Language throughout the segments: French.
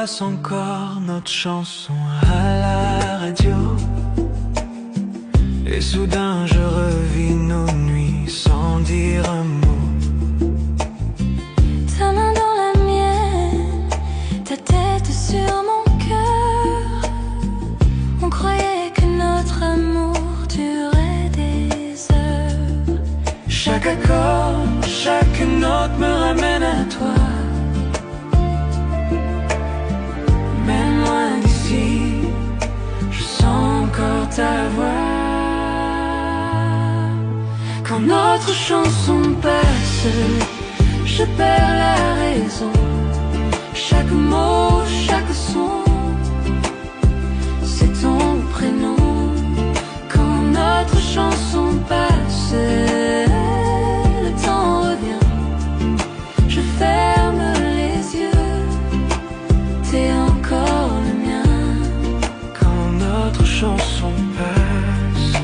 passe encore notre chanson à la radio. Et soudain je revis nos nuits sans dire un mot. Ta main dans la mienne, ta tête sur mon cœur. On croyait que notre amour durait des heures. Chaque accord, chaque note me ramène à toi. Même loin d'ici, je sens encore ta voix. Quand notre chanson passe, je perds la raison. Chaque mot, chaque son, c'est ton prénom. Quand notre chanson passe, le temps revient. Je ferme les yeux, t'es encore le mien. Quand notre chanson passe,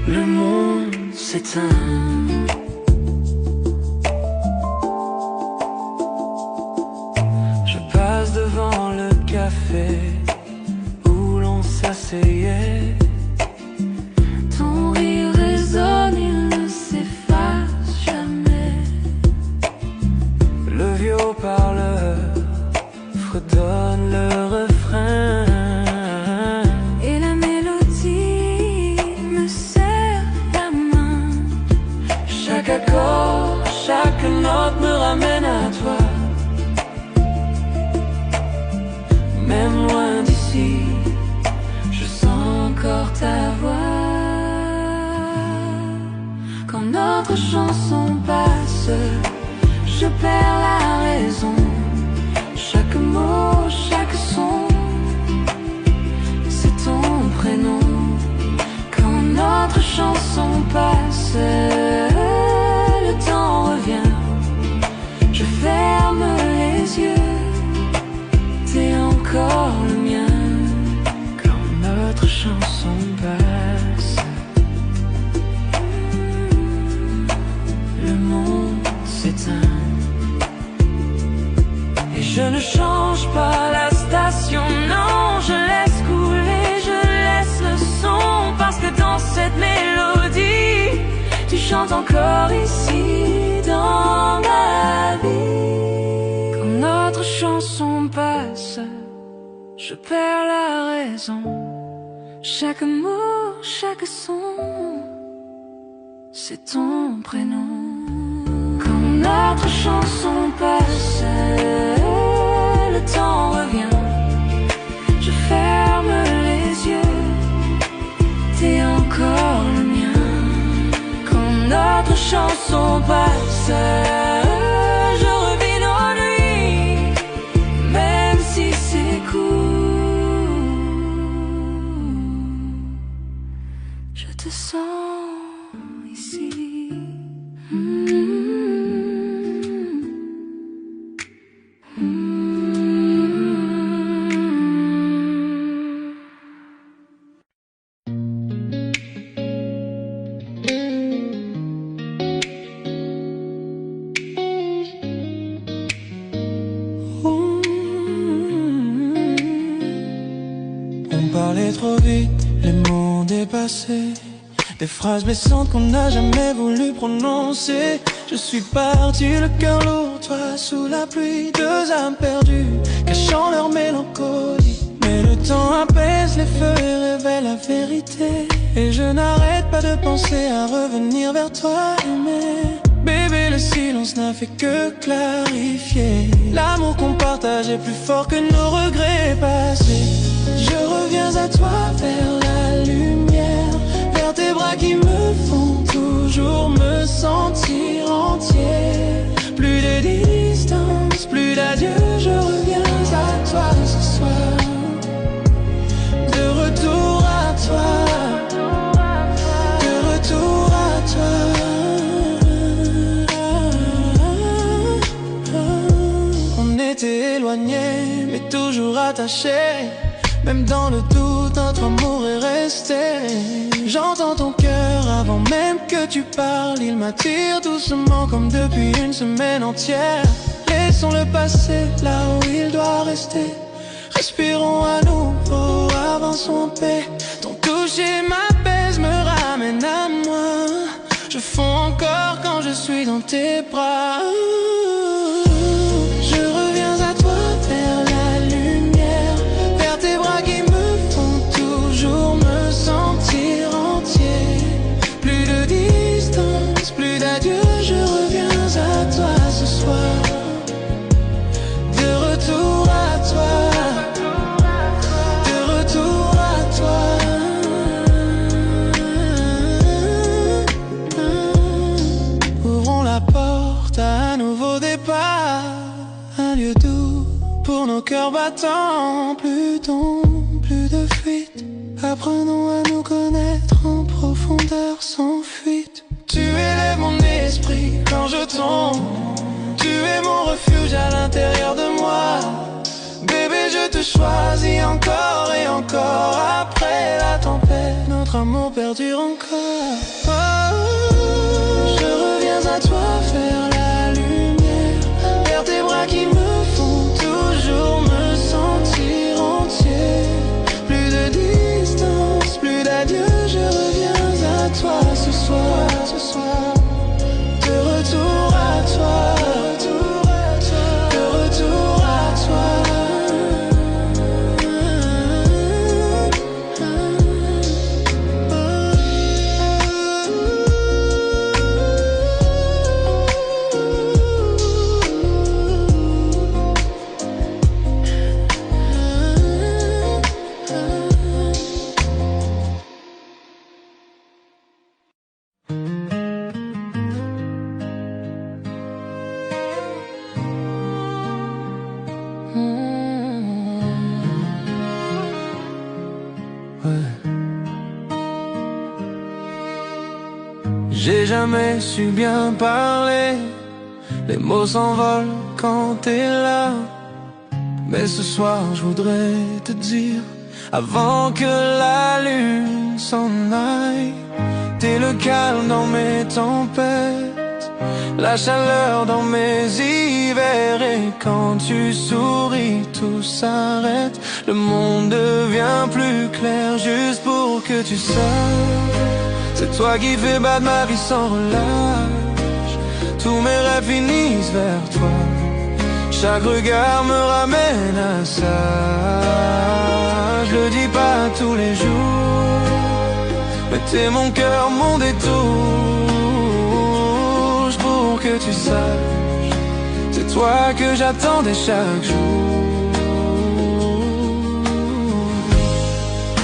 le monde s'éteint. Je passe devant le café où l'on s'asseyait. Ton rire résonne, il ne s'efface jamais. Le vieux haut-parleur fredonne le refrain. Et la mélodie me serre la main. Chaque accord, chaque note me ramène à toi. Même loin d'ici, je sens encore ta voix. Quand notre chanson passe, je perds la raison. Chaque mot, chaque son, C'est ton prénom. Quand notre chanson passe, le temps revient. Je ferme les yeux, t'es encore le mien. quand notre chanson passe, Le monde s'éteint. et je ne change pas la station, non, je laisse couler, je laisse le son, parce que dans cette mélodie, Tu chantes encore ici dans ma vie. quand notre chanson passe, je perds la raison. Chaque mot, chaque son, c'est ton prénom. Quand notre chanson passe, le temps revient. Je ferme les yeux, t'es encore le mien. Quand notre chanson passe, Je revis nos nuits, même si c'est court. Je te sens ici. on parlait trop vite, les mots dépassés, des phrases blessantes qu'on n'a jamais voulu prononcer. Je suis parti, le cœur lourd, toi sous la pluie. Deux âmes perdues, cachant leur mélancolie. Mais le temps apaise les feux et révèle la vérité. Et je n'arrête pas de penser à revenir vers toi, aimer. Bébé, le silence n'a fait que clarifier. L'amour qu'on partage est plus fort que nos regrets passés. Je reviens à toi vers la lumière, vers tes bras qui me font toujours me sentir entier. Plus de distance, plus d'adieu, je reviens à toi ce soir. De retour à toi, de retour à toi. On était éloignés, mais toujours attachés. Même dans le doute, notre amour est resté. J'entends ton cœur avant même que tu parles. Il m'attire doucement comme depuis une semaine entière. Les Laissons le passé là où il doit rester. Respirons à nouveau, avançons en paix. Ton toucher m'apaise, me ramène à moi. Je fonds encore quand je suis dans tes bras. Je reviens à toi vers la lumière, vers tes bras qui me font toujours me sentir entier. Plus de distance, plus d'adieu, je reviens à toi ce soir. De retour à toi, de retour à toi. Ouvrons la porte à un nouveau départ, un lieu doux pour nos cœurs battants. Plus d'ombre, plus de fuite, apprenons à nous connaître en profondeur sans fuite. Tu élèves mon esprit quand je tombe, tu es mon refuge à l'intérieur de moi. Bébé, je te choisis encore et encore. Après la tempête, notre amour perdure encore. Oh, je reviens à toi vers la lumière, vers tes bras qui me font toujours me sentir entier. Plus de distance, plus d'adieu, je reviens à toi ce soir, ce soir. De retour à toi, de retour à toi. J'ai jamais su bien parler, les mots s'envolent quand t'es là. Mais ce soir je voudrais te dire, avant que la lune s'en aille, t'es le calme dans mes tempêtes, la chaleur dans mes hivers. Et quand tu souris, tout s'arrête, le monde devient plus clair. Juste pour que tu saches, c'est toi qui fais battre ma vie sans relâche. Tous mes rêves finissent vers toi, chaque regard me ramène à ça. Je le dis pas tous les jours, mais t'es mon cœur, mon détour. Pour que tu saches, c'est toi que j'attendais chaque jour.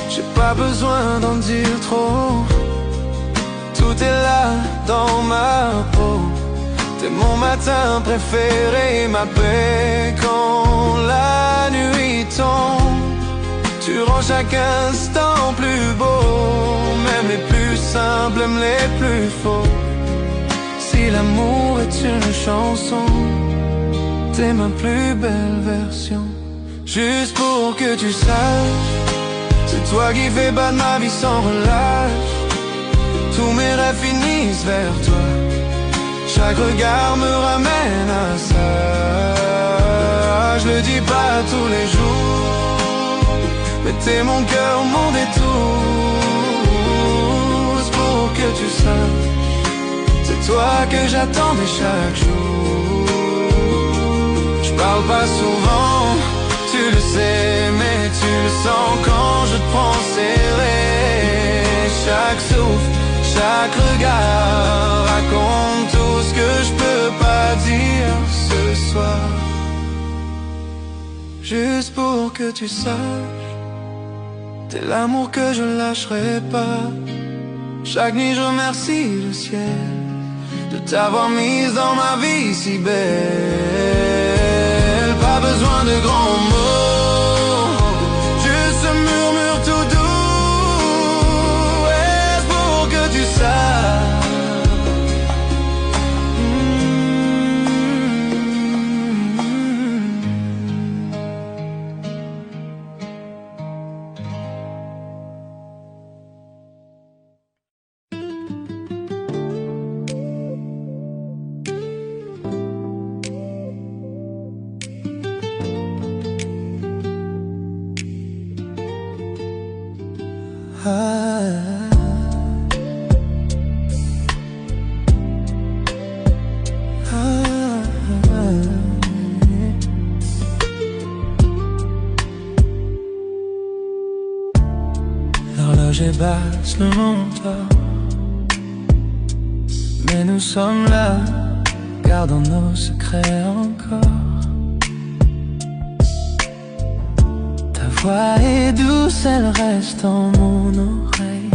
J'ai pas besoin d'en dire trop, tout est là dans ma peau. T'es mon matin préféré, ma paix quand la nuit tombe. Tu rends chaque instant plus beau, même les plus simples, même les plus faux. Si l'amour est une chanson, t'es ma plus belle version. Juste pour que tu saches, c'est toi qui fais battre ma vie sans relâche. Tous mes rêves finissent vers toi, chaque regard me ramène à ça. Je le dis pas tous les jours, mais t'es mon cœur, mon détour. C'est pour que tu saches, c'est toi que j'attendais chaque jour. Je parle pas souvent, tu le sais, mais tu le sens quand je te prends serré. Chaque souffle, chaque regard raconte tout ce que je peux pas dire ce soir. Juste pour que tu saches, t'es l'amour que je lâcherai pas. Chaque nuit je remercie le ciel de t'avoir mise dans ma vie si belle. Pas besoin de grands mots, juste ce murmure tout doux. Est-ce pour que tu saches? L'horloge est basse, le monde dort, mais nous sommes là, gardons nos secrets encore. Ta voix est douce, elle reste en mon oreille.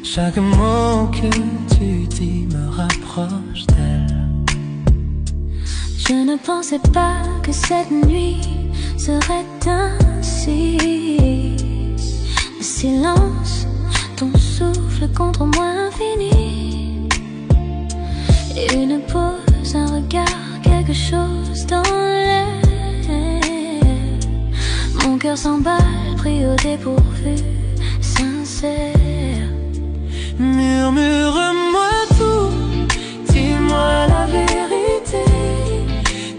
Chaque mot que tu dis me rapproche d'elle. Je ne pensais pas que cette nuit serait ainsi. Le silence, ton souffle contre moi infini. Et une pause, un regard, quelque chose dans l'air. Mon cœur s'emballe, pris au dépourvu, sincère. Murmure-moi tout, dis-moi la vérité.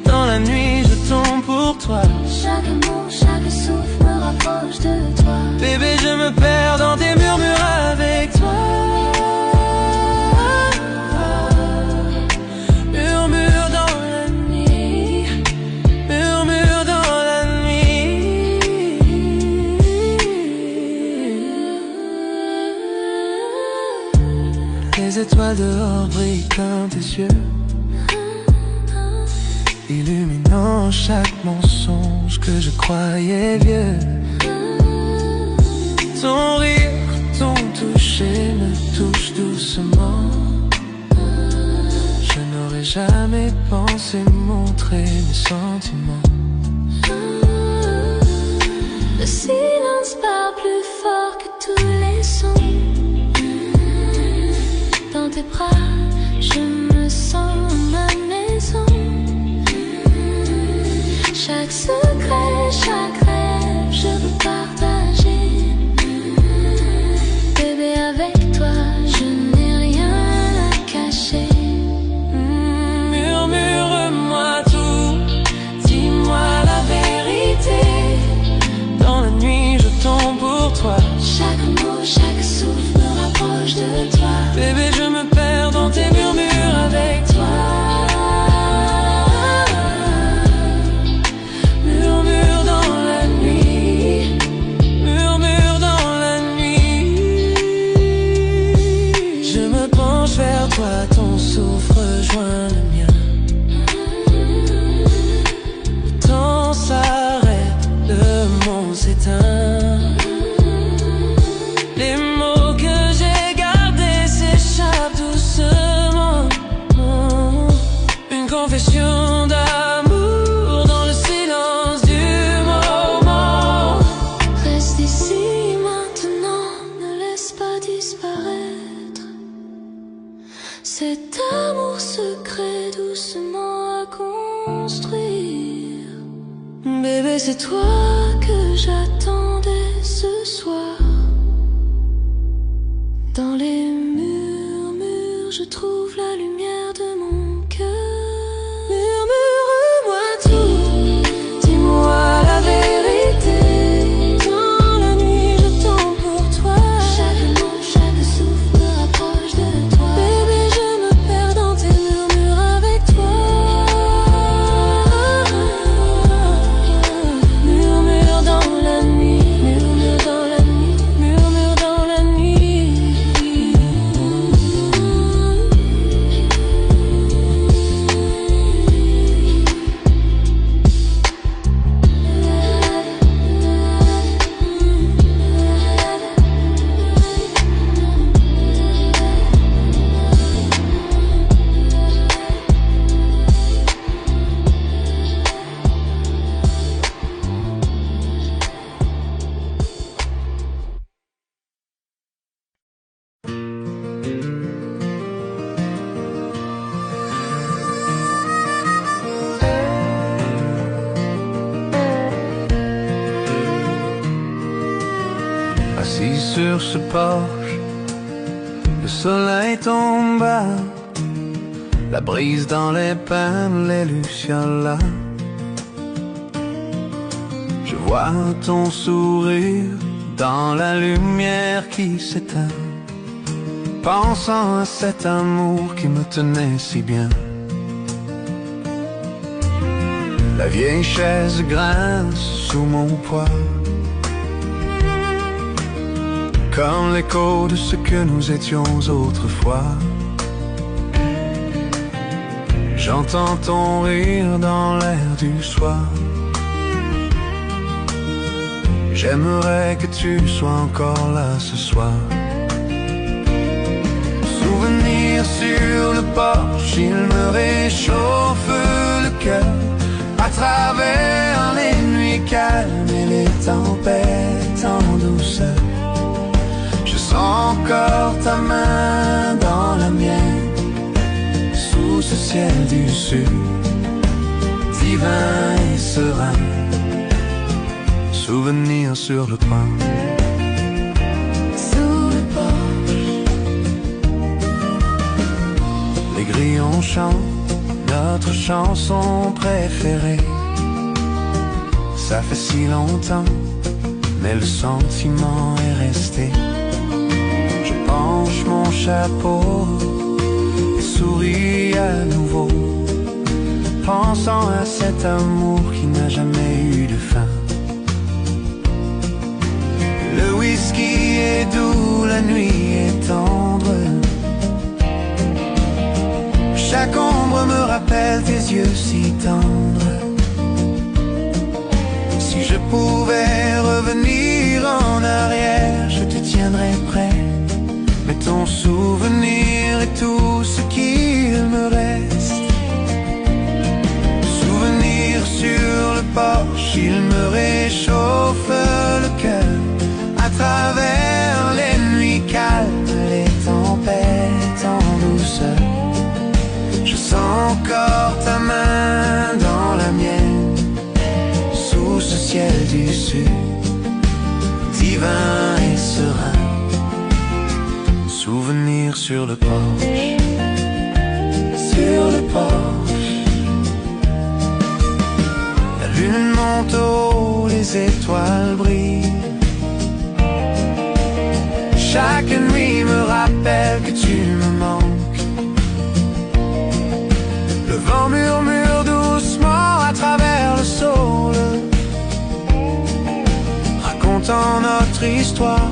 Dans la nuit je tombe pour toi. Chaque mot, chaque souffle me rapproche de toi. Bébé, je me perds dans tes murmures avec toi. Murmure dans la nuit, murmure dans la nuit. Les étoiles dehors brillent comme tes yeux, illuminant chaque mensonge que je croyais vieux. Ton rire, ton toucher me touche doucement. Je n'aurais jamais pensé montrer mes sentiments. Le silence parle plus fort que tous les sons. Dans tes bras, je me sens ma maison. Chaque secret, chaque rêve, je veux partager. Bébé, avec toi, je n'ai rien à cacher. Murmure-moi tout, dis-moi la vérité. Dans la nuit, je tombe pour toi. Chaque mot, chaque souffle me rapproche de toi. Bébé, je me perds dans tes murmures avec toi. Murmure dans la nuit, murmure dans la nuit. Je me penche vers toi, ton souffle rejoint le mien. Le temps s'arrête, le monde s'éteint. Les mots que j'ai gardés s'échappent doucement. Une confession d'amour dans le silence du moment. Reste ici maintenant, ne laisse pas disparaître cet amour secret doucement à construire. Bébé, c'est toi Que j'attendais ce soir. Dans les murmures, je trouve la lumière de mon cœur. Murmure-moi tout, dis-moi la vérité. Dans la nuit, je tombe pour toi. Chaque mot, chaque souffle me rapproche de toi. Bébé, je me perds dans tes murmures avec toi. Murmure dans la nuit, murmure dans la nuit, murmure dans la nuit. Assis sur ce porche, le soleil tombe bas, la brise dans les pins, les lucioles. Je vois ton sourire dans la lumière qui s'éteint, pensant à cet amour qui me tenait si bien. La vieille chaise grince sous mon poids, comme l'écho de ce que nous étions autrefois. J'entends ton rire dans l'air du soir. J'aimerais que tu sois encore là ce soir. Souvenir sur le porche, il me réchauffe le cœur. À travers les nuits calmes et les tempêtes en douceur, je sens encore ta main dans la mienne, sous ce ciel du sud, divin et serein. Souvenir sur le pain, sous le porche. Les grillons chantent notre chanson préférée. Ça fait si longtemps, mais le sentiment est resté. Je penche mon chapeau et souris à nouveau, pensant à cet amour qui n'a jamais eu de fin. Le whisky est doux, la nuit est tendre. Chaque ombre me rappelle tes yeux si tendres. Si je pouvais revenir en arrière, je te tiendrais près. Mais ton souvenir est tout ce qu'il me reste. Souvenir sur le porche, il me réchauffe le cœur. À travers les nuits calmes, les tempêtes en douceur, je sens encore ta main dans la mienne, sous ce ciel du sud, divin et serein. Souvenir sur le porche, sur le porche. La lune monte haut, les étoiles brillent. Chaque nuit me rappelle que tu me manques. Le vent murmure doucement à travers le sol, racontant notre histoire,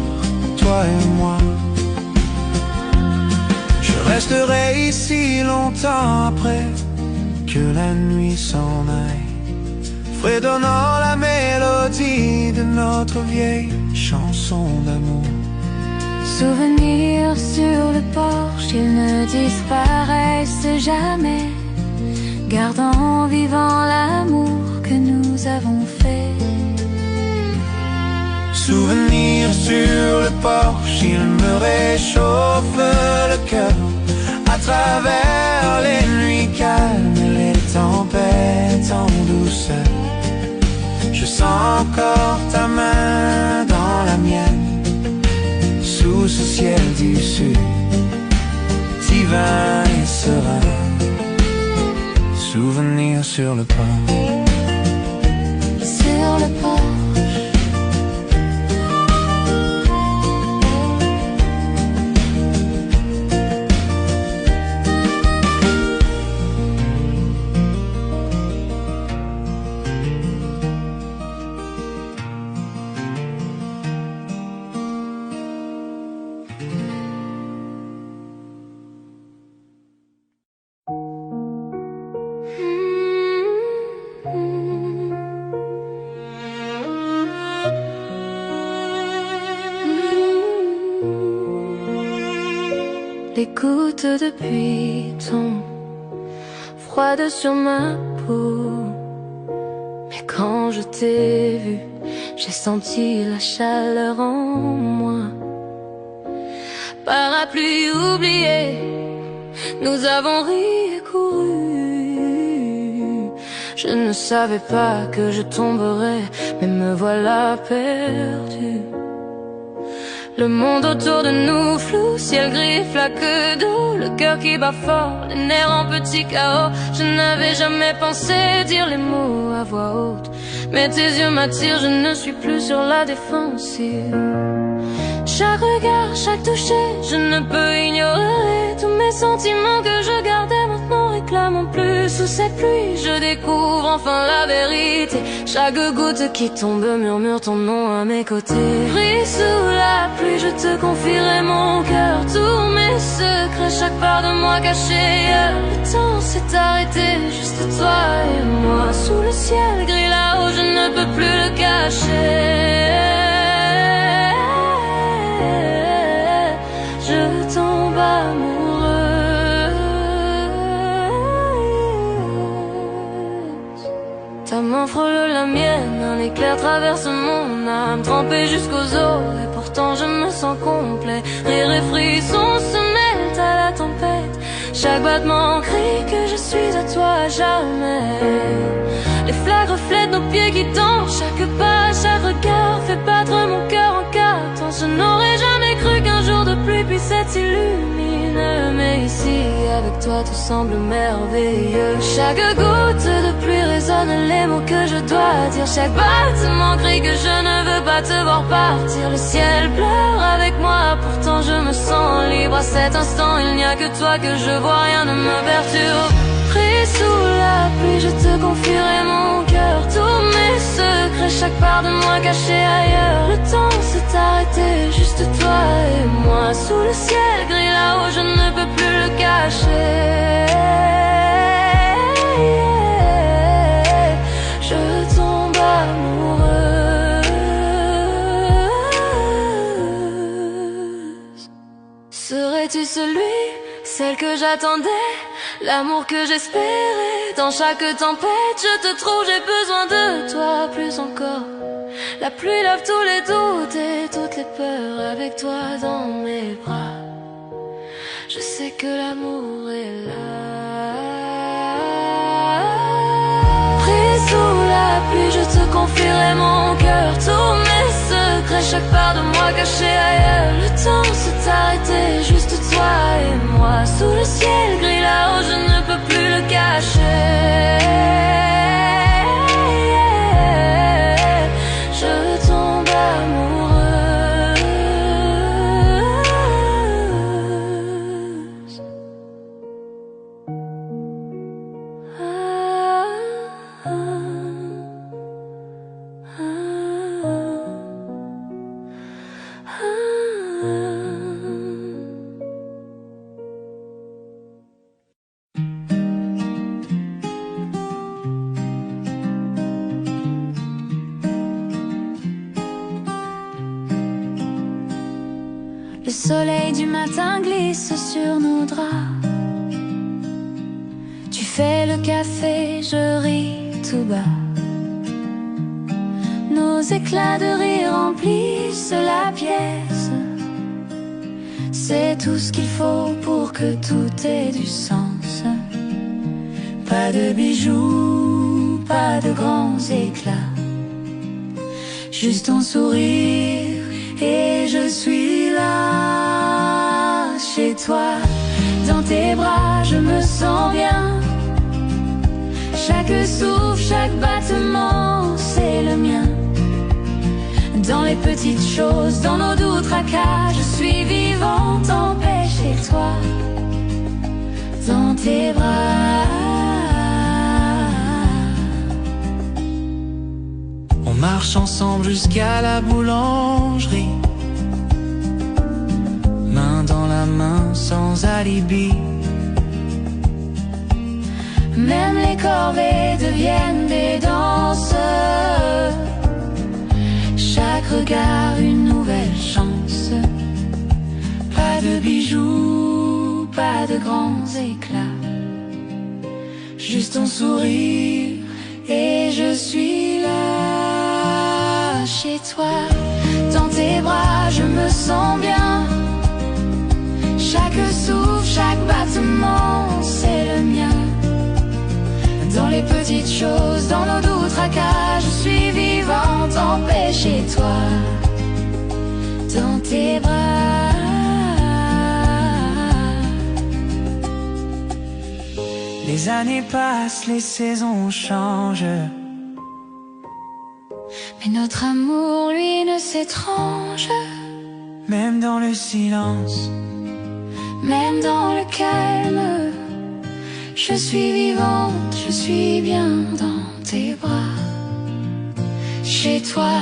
toi et moi. Je resterai ici longtemps après que la nuit s'en aille, fredonnant la mélodie de notre vieille chanson d'amour. Souvenirs sur le porche, ils ne disparaissent jamais, gardant vivant l'amour que nous avons fait. Souvenir sur le porche, il me réchauffe le cœur. À travers les nuits calmes et les tempêtes en douceur, je sens encore ta main dans la mienne, sous ce ciel du sud, divin et serein. Souvenir sur le porche, sur le porche. Les gouttes de pluie tombent froides sur ma peau, mais quand je t'ai vu, j'ai senti la chaleur en moi. Parapluie oublié, nous avons ri et couru. Je ne savais pas que je tomberais, mais me voilà perdu. Le monde autour de nous flou, ciel gris, flaque d'eau, le cœur qui bat fort, les nerfs en petit chaos. Je n'avais jamais pensé dire les mots à voix haute, Mais tes yeux m'attirent, je ne suis plus sur la défensive. Chaque regard, chaque toucher, je ne peux ignorer tous mes sentiments que je gardais maintenant réclament plus. Sous cette pluie, je découvre enfin la vérité. Chaque goutte qui tombe murmure ton nom à mes côtés. Pris sous la pluie, je te confierai mon cœur, tous mes secrets, chaque part de moi cachée. Le temps s'est arrêté, juste toi et moi. Sous le ciel gris là-haut, je ne peux plus le cacher. Je tombe amoureuse. Ta main frôle la mienne, un éclair traverse mon âme, trempé jusqu'aux os, et pourtant je me sens complet. Rire et frissons se mêlent à la tempête. Chaque battement crie que je suis à toi à jamais. Les flaques reflètent nos pieds qui dansent. Chaque pas, chaque regard fait battre mon cœur en quatre temps. Je n'aurais jamais cru qu'un jour de pluie puisse être si lumineux. Mais ici, avec toi, tout semble merveilleux. Chaque goutte de pluie résonne les mots que je dois dire. Chaque battement crie que je ne veux pas te voir partir. Le ciel pleure avec moi, pourtant je me sens libre. À cet instant, il n'y a que toi que je vois, rien ne me perturbe. Pris sous la pluie, je te confierai mon cœur, tous mes secrets, chaque part de moi cachée ailleurs. Le temps s'est arrêté, juste toi et moi. Sous le ciel gris là-haut, je ne peux plus le cacher. Je tombe amoureuse. Serais-tu celui, celle que j'attendais, l'amour que j'espérais? Dans chaque tempête, je te trouve, j'ai besoin de toi plus encore. La pluie lave tous les doutes et toutes les peurs. Avec toi dans mes bras, je sais que l'amour est là. Pris sous la pluie, je te confierai mon cœur, tous mes secrets, chaque part de moi cachée ailleurs. Le temps s'est arrêté, juste toi et moi. Sous le ciel gris là-haut, je ne peux plus le cacher. Je tombe amoureuse. Le soleil du matin glisse sur nos draps. Tu fais le café, je ris tout bas. Nos éclats de rire remplissent la pièce. C'est tout ce qu'il faut pour que tout ait du sens. Pas de bijoux, pas de grands éclats, juste ton sourire et je suis là. Chez toi, dans tes bras, je me sens bien. Chaque souffle, chaque battement, c'est le mien. Dans les petites choses, dans nos doux tracas, je suis vivante en paix chez toi. Dans tes bras. On marche ensemble jusqu'à la boulangerie, main dans la main sans alibi. Même les corvées deviennent des danses. Chaque regard une nouvelle chance. Pas de bijoux, pas de grands éclats, juste ton sourire et je suis là. Chez toi, dans tes bras, je me sens bien. Chaque souffle, chaque battement, c'est le mien. Dans les petites choses, dans nos doux tracas, je suis vivante en paix chez toi. Dans tes bras. Les années passent, les saisons changent. Mais notre amour, lui, ne s'étrange. Même dans le silence, même dans le calme, je suis vivante, je suis bien dans tes bras. Chez toi,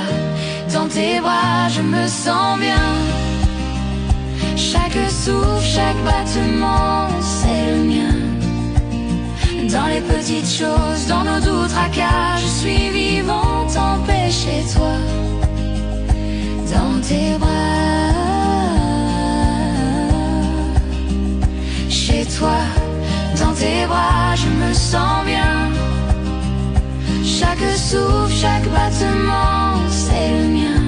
dans tes bras, je me sens bien. Chaque souffle, chaque battement, c'est le mien. Dans les petites choses, dans nos doux tracas, je suis vivante en paix chez toi. Dans tes bras, chez toi, dans tes bras, je me sens bien. Chaque souffle, chaque battement, c'est le mien.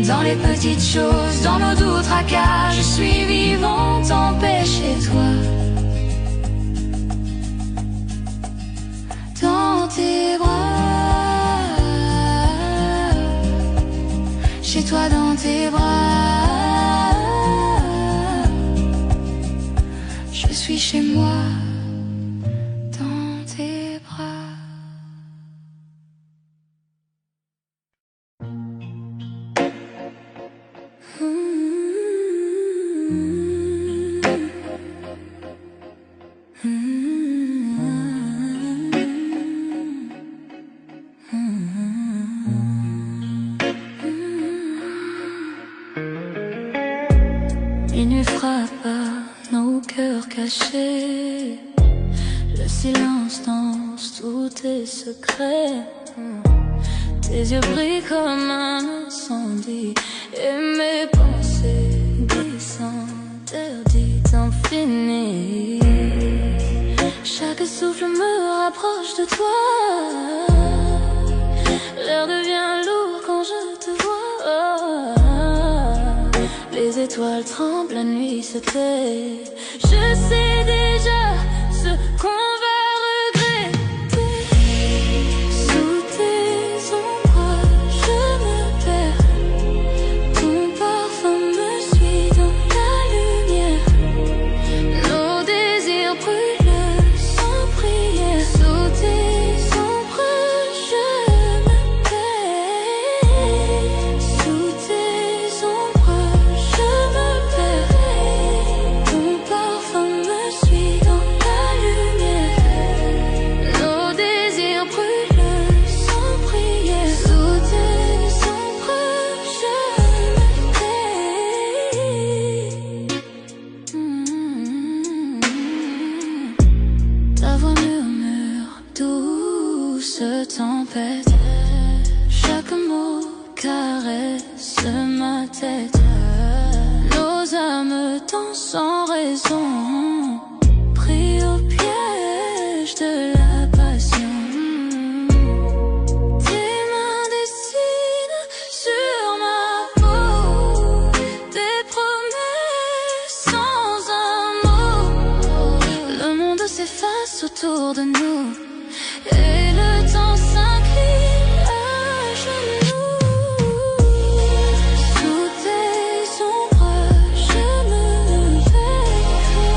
Dans les petites choses, dans nos doux tracas, je suis vivante en paix chez toi. Dans tes bras, chez toi dans tes bras, je suis chez moi. Dans tes bras. Minuit frappe à nos cœurs cachés. Le silence danse tous tes secrets. Tes yeux brillent comme un incendie. Et mes pensées glissent interdites infinies. Chaque souffle me rapproche de toi. L'air devient lourd quand je te vois. Les étoiles tremblent, la nuit se tait. Je sais déjà ce qu'on va regretter. Sous tes ombres, je me perds. Ton parfum me suit dans la lumière. Nos désirs brûlent sans prière. Sous tes ombres, je me perds. Sous tes ombres, je me perds. Ton parfum me suit dans la lumière. Nos désirs brûlent sans prière. Sous tes ombres, je me tais. Ta voix murmure, douce tempête. Chaque mot caresse ma tête. Nos âmes dansent sans raison, pris au piège de la passion. Tes mains dessinent sur ma peau des promesses sans un mot. Le monde s'efface autour de nous et le temps s'incline à genoux. Sous tes ombres, je me perds.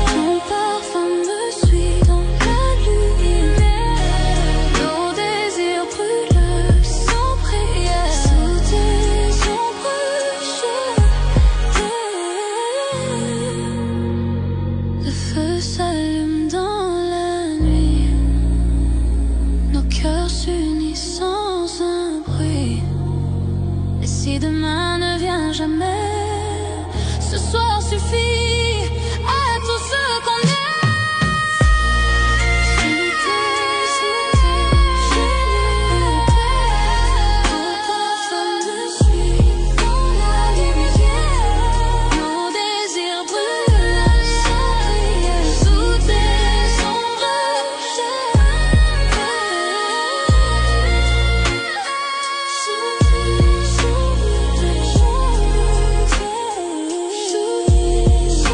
Ton parfum me suit dans la lumière. Nos désirs brûlent sans prière. Sous tes ombres, je t'aime. Le feu s'allume dans la nuit. Nos cœurs s'unissent sans un bruit. Et si demain ne vient jamais, ce soir suffit à tout ce qu'on est. Sous tes, je me perds. Ton parfum me suit dans la lumière. Nos désirs brûlent sans prière. Sous tes ombres, je me perds. Sous tes ombres, je me perds.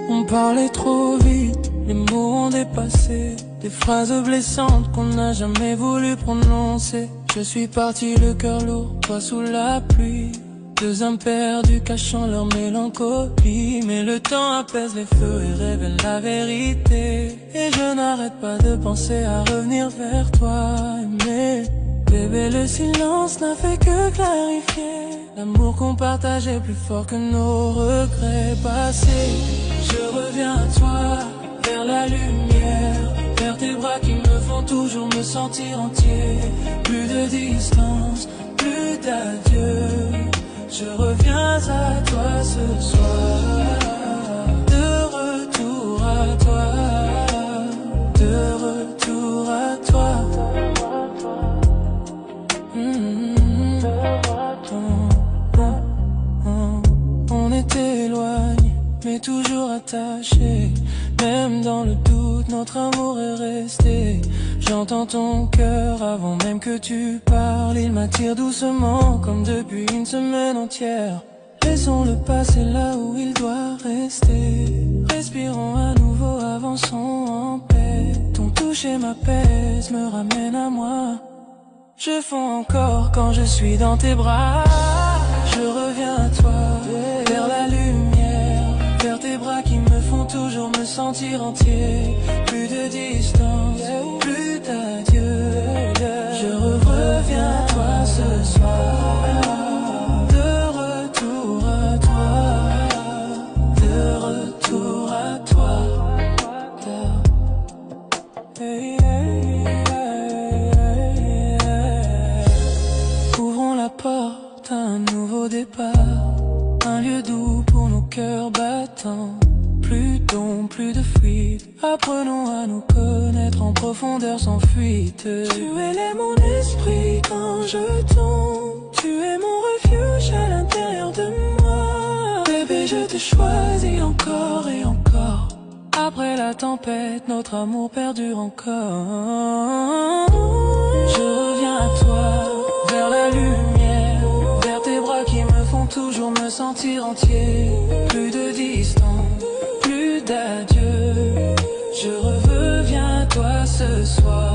On parlait trop vite, les mots ont dépassé. Des phrases blessantes qu'on n'a jamais voulu prononcer. Je suis parti le cœur lourd, toi sous la pluie. Deux âmes perdues cachant leur mélancolie. Mais le temps apaise les feux et révèle la vérité. Et je n'arrête pas de penser à revenir vers toi. Mais bébé, le silence n'a fait que clarifier. L'amour qu'on partageait plus fort que nos regrets passés. Je reviens à toi, vers la lumière, vers tes bras qui me font toujours me sentir entier. Plus de distance, plus d'adieu. Je reviens à toi ce soir. De retour à toi, de retour à toi. On était éloignés, mais toujours attachés. Même dans le doute, notre amour est resté. J'entends ton cœur avant même que tu parles. Il m'attire doucement, comme depuis une semaine entière. Laissons-le passer là où il doit rester. Respirons à nouveau, avançons en paix. Ton toucher m'apaise, me ramène à moi. Je fonds encore quand je suis dans tes bras. Je reviens à toi, vers la lumière, vers tes bras qui me font toujours me sentir entier. Plus de distance, plus d'adieu. Je reviens à toi ce soir. De retour à toi, de retour à toi. Hey, hey, hey, hey. Ouvrons la porte à un nouveau départ. Un lieu doux pour nos cœurs battants. Plus d'ombre, plus de fuite. Apprenons à nous connaître en profondeur sans fuite. Tu élèves mon esprit quand je tombe. Tu es mon refuge à l'intérieur de moi. Bébé, je te choisis encore et encore. Après la tempête, notre amour perdure encore. Je reviens à toi, vers la lumière, vers tes bras qui me font toujours me sentir entier. Plus de distance, plus d'adieu. Je reviens à toi ce soir.